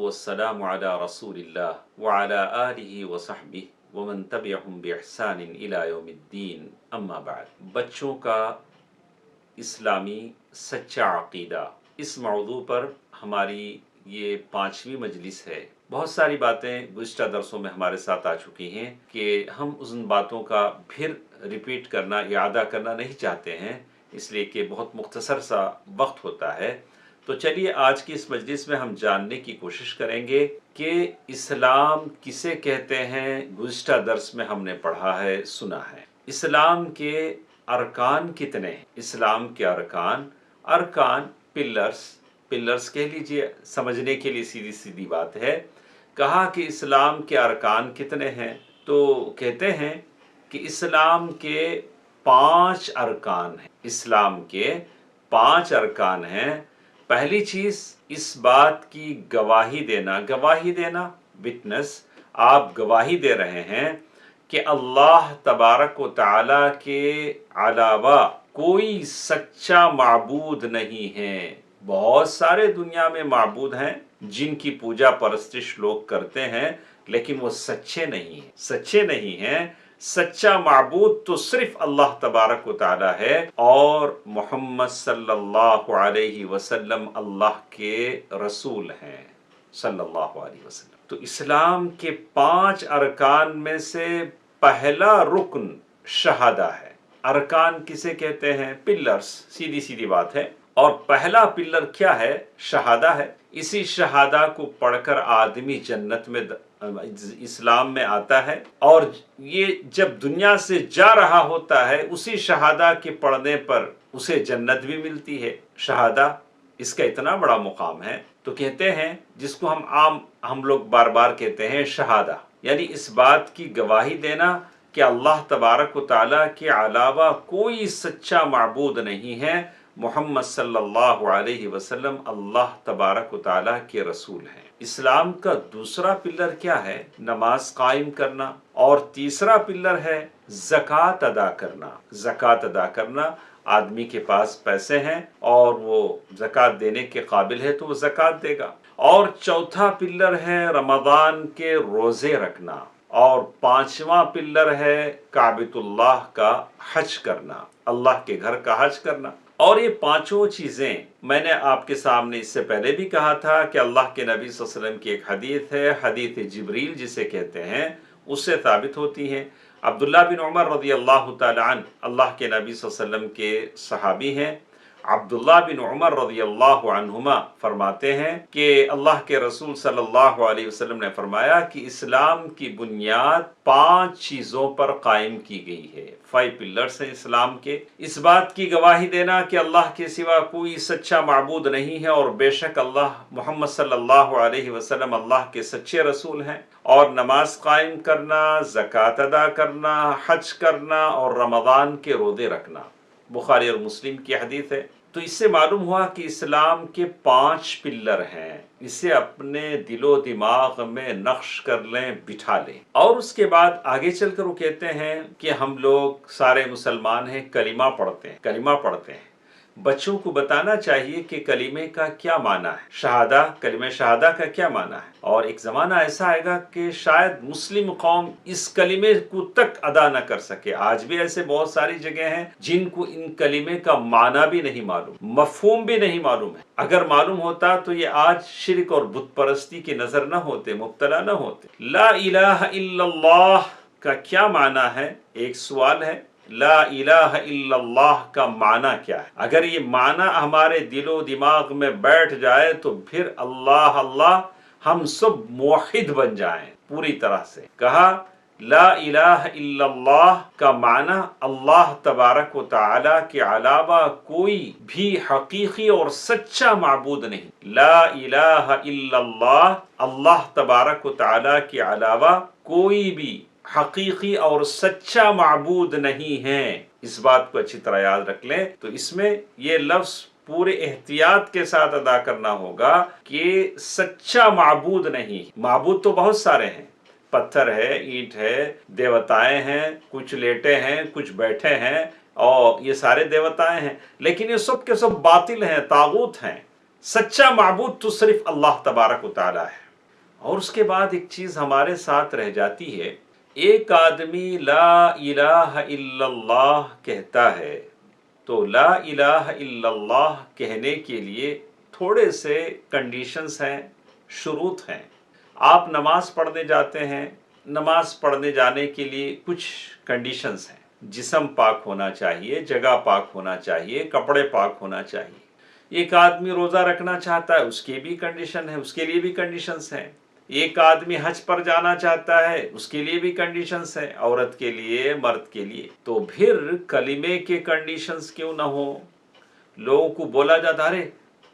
वस्सलामु अला रसूलिल्लाह व अला आलिहि व सहबिहि व मन तबिअहुम बिइहसान इला यौमिद्दीन अम्मा बाद। बच्चों का इस्लामी सच्चा अक़ीदा, इस मौजू पर हमारी ये 5वीं मजलिस है। बहुत सारी बातें गुज़िश्ता दरसों में हमारे साथ आ चुकी हैं कि हम उन बातों का फिर रिपीट करना, यादा करना नहीं चाहते हैं, इसलिए कि बहुत मुख्तसर सा वक्त होता है। तो चलिए आज की इस मजलिस में हम जानने की कोशिश करेंगे कि इस्लाम किसे कहते हैं। गुज़िश्ता दर्स में हमने पढ़ा है, सुना है। इस्लाम के अरकान कितने हैं? इस्लाम के अरकान पिलर्स कह लीजिए, समझने के लिए सीधी सीधी बात है। कहा कि इस्लाम के अरकान कितने हैं, तो कहते हैं कि इस्लाम के 5 अरकान हैं। इस्लाम के 5 अरकान हैं। पहली चीज़, इस बात की गवाही देना विटनेस, आप गवाही दे रहे हैं कि अल्लाह तबारक व तआला के अलावा कोई सच्चा माबूद नहीं है। बहुत सारे दुनिया में माबूद हैं जिनकी पूजा परस्तिश लोग करते हैं, लेकिन वो सच्चे नहीं हैं। सच्चा माबूद तो सिर्फ अल्लाह तबारक व तआला है और मोहम्मद सल्लल्लाहु अलैहि वसल्लम अल्लाह के रसूल हैं सल्लल्लाहु अलैहि वसल्लम। तो इस्लाम के 5 अरकान में से पहला रुकन शहादा है। अरकान किसे कहते हैं? पिलर्स, सीधी सीधी बात है। और पहला पिलर क्या है? शहादा है। इसी शहादा को पढ़कर आदमी जन्नत में, इस्लाम में आता है, और ये जब दुनिया से जा रहा होता है उसी शहादा के पढ़ने पर उसे जन्नत भी मिलती है। शहादा, इसका इतना बड़ा मुकाम है, तो कहते हैं, जिसको हम लोग बार बार कहते हैं शहादा, यानी इस बात की गवाही देना कि अल्लाह तबारक व तआला के अलावा कोई सच्चा माबूद नहीं है, मोहम्मद सल्लल्लाहु अलैहि वसल्लम अल्लाह तबारक व तआला के रसूल हैं। इस्लाम का दूसरा पिलर क्या है? नमाज कायम करना। और तीसरा पिलर है ज़कात अदा करना। आदमी के पास पैसे हैं और वो ज़कात देने के काबिल है तो वो ज़कात देगा। और चौथा पिलर है रमज़ान के रोज़े रखना। और 5वां पिलर है काबतुल्लाह का हज करना, अल्लाह के घर का हज करना। और ये 5 चीज़ें मैंने आपके सामने इससे पहले भी कहा था कि अल्लाह के नबी सल्लल्लाहु अलैहि वसल्लम की एक हदीस है, हदीस जिब्रील जिसे कहते हैं, उससे साबित होती हैं। अब्दुल्ला बिन उमर रज़ी अल्लाह तआला अन्हु अल्लाह के नबी सल्लल्लाहु अलैहि वसल्लम के सहाबी हैं। अब्दुल्ला बिन उमर रज़ी अल्लाह अन्हुमा फरमाते हैं कि अल्लाह के रसूल सल्लल्लाहु अलैहि वसल्लम ने फरमाया कि इस्लाम की बुनियाद 5 चीज़ों पर कायम की गई है। 5 पिलर्स हैं इस्लाम के। इस बात की गवाही देना कि अल्लाह के सिवा कोई सच्चा माबूद नहीं है और बेशक अल्लाह मोहम्मद सल्लल्लाहु अलैहि वसल्लम अल्लाह के सच्चे रसूल हैं। और नमाज कायम करना, ज़कात अदा करना, हज करना और रमज़ान के रोज़े रखना। बुखारी और मुस्लिम की हदीस है। तो इससे मालूम हुआ कि इस्लाम के 5 पिलर हैं। इसे अपने दिलो दिमाग में नक्श कर लें, बिठा लें। और उसके बाद आगे चलकर वो कहते हैं कि हम लोग सारे मुसलमान हैं, कलिमा पढ़ते हैं। बच्चों को बताना चाहिए कि कलीमे का क्या माना है, कलिमे शहादा का क्या माना है। और एक ज़माना ऐसा आएगा कि शायद मुस्लिम कौम इस कलिमे को तक अदा न कर सके। आज भी ऐसे बहुत सारी जगह हैं जिनको इन कलिमे का माना भी नहीं मालूम, मफ़हूम भी नहीं मालूम है। अगर मालूम होता तो ये आज शिर्क और बुत परस्ती की नज़र न होते, मुब्तला न होते। ला इलाहा इल्लल्लाह का क्या माना है? एक सवाल है। ला इलाहा इल्लल्लाह का माना क्या है? अगर ये माना हमारे दिलो दिमाग में बैठ जाए तो फिर अल्लाह अल्लाह हम सब मुवहिद बन जाएं पूरी तरह से। कहा ला इलाहा इल्लल्लाह का माना अल्लाह तबारक व तआला के अलावा कोई भी हकीकी और सच्चा माबूद नहीं। ला इलाहा इल्लल्लाह, अल्लाह तबारक व तआला के अलावा कोई भी हकीकी और सच्चा माबूद नहीं है। इस बात को अच्छी तरह याद रख लें। तो इसमें ये लफ्ज पूरे एहतियात के साथ अदा करना होगा कि सच्चा माबूद नहीं। माबूद तो बहुत सारे हैं, पत्थर है, ईंट है, देवताएं हैं, कुछ लेटे हैं, कुछ बैठे हैं, और ये सारे देवताएं हैं, लेकिन ये सब के सब बातिल हैं, तागूत हैं। सच्चा माबूद तो सिर्फ अल्लाह तबारक व तआला है। اور اس کے بعد ایک چیز ہمارے ساتھ رہ جاتی ہے، ایک آدمی لا الہ الا اللہ کہتا ہے تو لا الہ الا اللہ کہنے کے لیے تھوڑے سے کنڈیشنز ہیں، شروط ہیں۔ آپ نماز پڑھنے جاتے ہیں، نماز پڑھنے جانے کے لیے کچھ کنڈیشنز ہیں، جسم پاک ہونا چاہیے، جگہ پاک ہونا چاہیے، کپڑے پاک ہونا چاہیے۔ ایک آدمی روزہ رکھنا چاہتا ہے، اس کی بھی کنڈیشن ہے، اس کے لیے بھی کنڈیشنز ہیں۔ ایک آدمی حج پر جانا چاہتا ہے، اس کے لیے بھی کنڈیشنز ہیں، عورت کے لیے، مرد کے لیے۔ تو پھر کلمے کے کنڈیشنز کیوں نہ ہو؟ لوگوں کو بولا جاتا ارے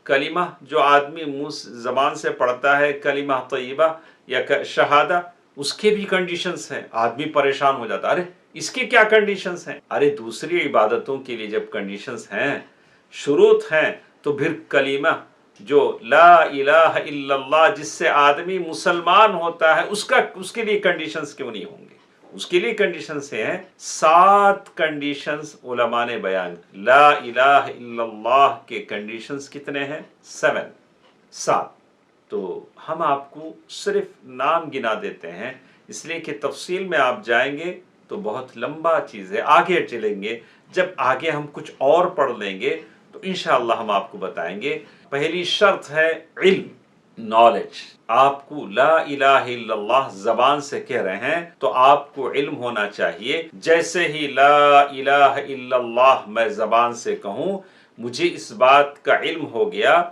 کلمہ جو آدمی منہ زبان سے پڑھتا ہے، کلمہ طیبہ یا شہادہ، اس کے بھی کنڈیشنز ہیں۔ آدمی پریشان ہو جاتا ارے اس کے کیا کنڈیشنز ہیں؟ ارے دوسری عبادتوں کے لیے جب کنڈیشنز ہیں، شروط ہیں، تو پھر کلمہ جو لا الہ الا اللہ جس سے آدمی مسلمان ہوتا ہے، اس کے لیے کنڈیشنز کیوں نہیں ہوں گے؟ اس کے لیے کنڈیشنز ہیں، 7 کنڈیشنز علماء نے بیان۔ لا الہ الا اللہ کے کنڈیشنز کتنے ہیں؟ 7۔ تو ہم آپ کو صرف نام گنا دیتے ہیں، اس لیے کہ تفصیل میں آپ جائیں گے تو بہت لمبا چیز ہے، آگے چلیں گے، جب آگے ہم کچھ اور پڑھ لیں گے تو انشاءاللہ ہم آپ کو بتائیں گے۔ پہلی شرط ہے علم، نالج۔ آپ کو لا الہ الا اللہ زبان سے کہہ رہے ہیں تو آپ کو علم ہونا چاہیے۔ جیسے ہی لا الہ الا اللہ میں زبان سے کہوں، مجھے اس بات کا علم ہو گیا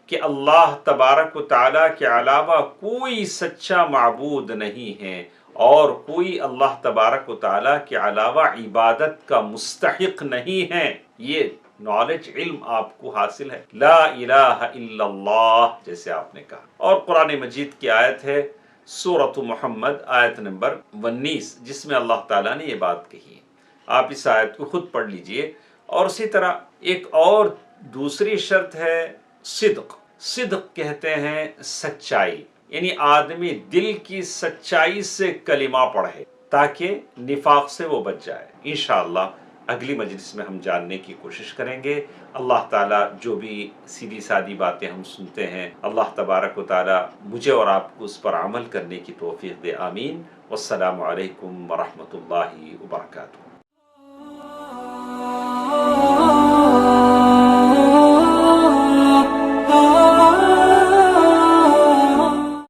کہ اللہ تبارک و تعالیٰ کے علاوہ کوئی سچا معبود نہیں ہے، اور کوئی اللہ تبارک و تعالیٰ کے علاوہ عبادت کا مستحق نہیں ہے۔ یہ نالج، علم آپ کو حاصل ہے، لا الہ الا اللہ جیسے آپ نے کہا۔ اور قرآن مجید کی آیت ہے سورۃ محمد آیت نمبر 19، جس میں اللہ تعالیٰ نے یہ بات کہی ہے۔ آپ اس آیت کو خود پڑھ لیجئے۔ اور اسی طرح ایک اور دوسری شرط ہے صدق۔ صدق کہتے ہیں سچائی، یعنی آدمی دل کی سچائی سے کلمہ پڑھے تاکہ نفاق سے وہ بچ جائے۔ انشاءاللہ اگلی مجلس میں ہم جاننے کی کوشش کریں گے۔ اللہ تعالیٰ جو بھی سیدھی سادی باتیں ہم سنتے ہیں، اللہ تبارک و تعالیٰ مجھے اور آپ کو اس پر عمل کرنے کی توفیق دے، آمین۔ والسلام علیکم ورحمۃ اللہ وبرکاتہ۔